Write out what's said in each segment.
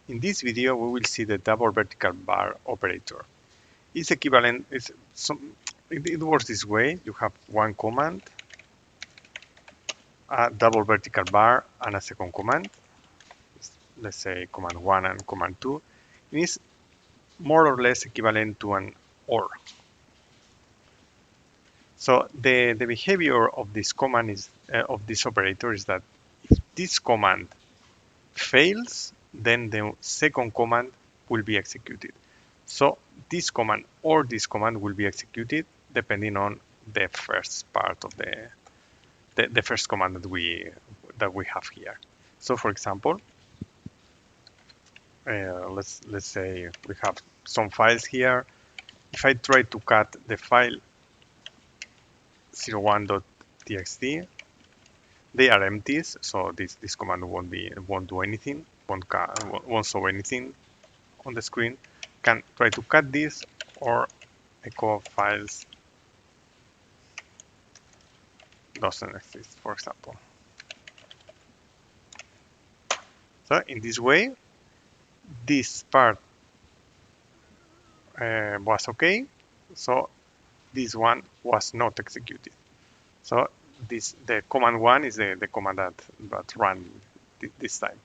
In this video, we will see the double vertical bar operator. It's equivalent. It works this way. You have one command, a double vertical bar, and a second command. Let's say command 1 and command 2. It is more or less equivalent to an OR. So the behavior of this command is of this operator is that if this command fails, then the second command will be executed. So this command or this command will be executed depending on the first part of the first command that we have here. So for example, let's say we have some files here. If I try to cut the file 01.txt, they are empties, so this command won't do anything, won't show anything on the screen. Can try to cut this or echo files doesn't exist, for example. So in this way, this part was okay, so this one was not executed. So the command 1 is the command that ran this time.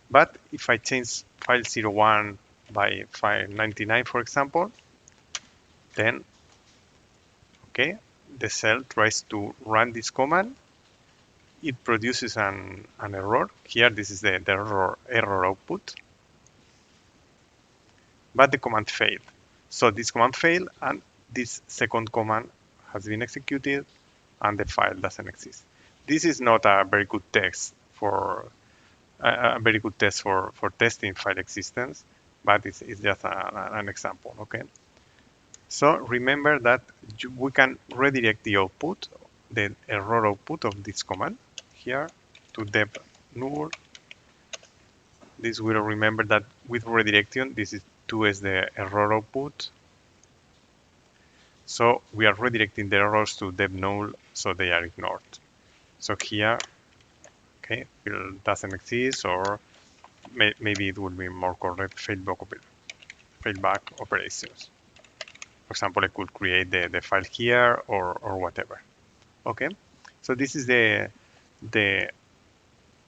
But if I change file 01 by file 99, for example, then okay, the cell tries to run this command. It produces an error. Here, this is the error output. But the command failed. So this command failed, and this second command has been executed, and the file doesn't exist. This is not a very good test for testing file existence, but it's just an example. Okay. So remember that we can redirect the output, the error output of this command here to deb null. This will remember that with redirection, this is 2 as the error output. So we are redirecting the errors to deb null, so they are ignored. So here, okay, it doesn't exist, or maybe it would be more correct failback operations. For example, I could create the file here or whatever. Okay, so this is the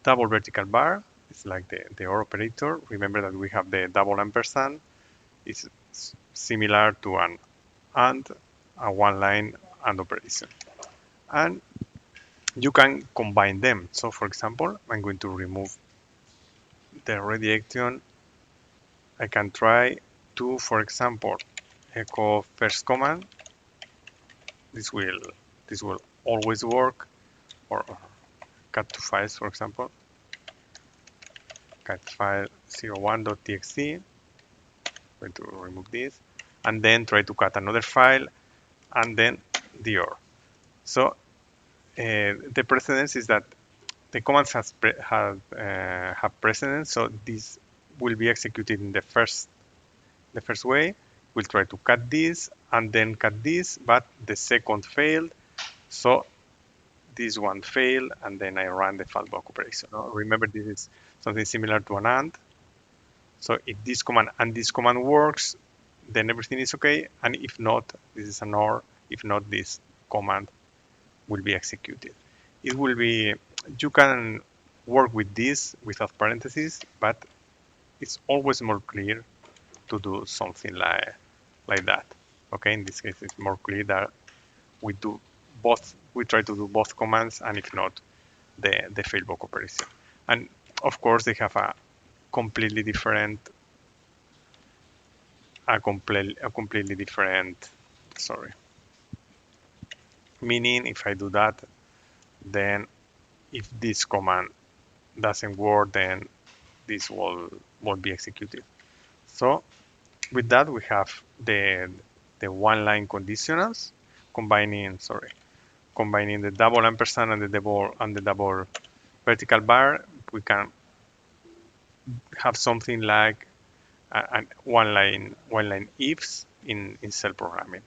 double vertical bar. It's like the OR operator. Remember that we have the double ampersand. It's similar to an AND, a one-line AND operation. And you can combine them. So for example, I'm going to remove the redirection. I can try to, for example, echo first command. This will always work, or cut to files, for example. Cut file 01.txt. Going to remove this, and then try to cut another file, and then the OR. So the precedence is that the commands have precedence, so this will be executed in the first way. We'll try to cut this and then cut this, but the second failed, so this one failed, and then I run the fallback operation. Remember, this is something similar to an AND. So if this command and this command works, then everything is okay, and if not, this is an OR. If not, this command will be executed. It will be, you can work with this without parentheses, but it's always more clear to do something like that. Okay, in this case, it's more clear that we do both. We try to do both commands, and if not, the failback operation. And of course, they have a completely different, sorry. Meaning, if I do that, then if this command doesn't work, then this won't be executed. So with that, we have the one-line conditionals combining the double ampersand and the double vertical bar. We can have something like one line ifs in cell programming.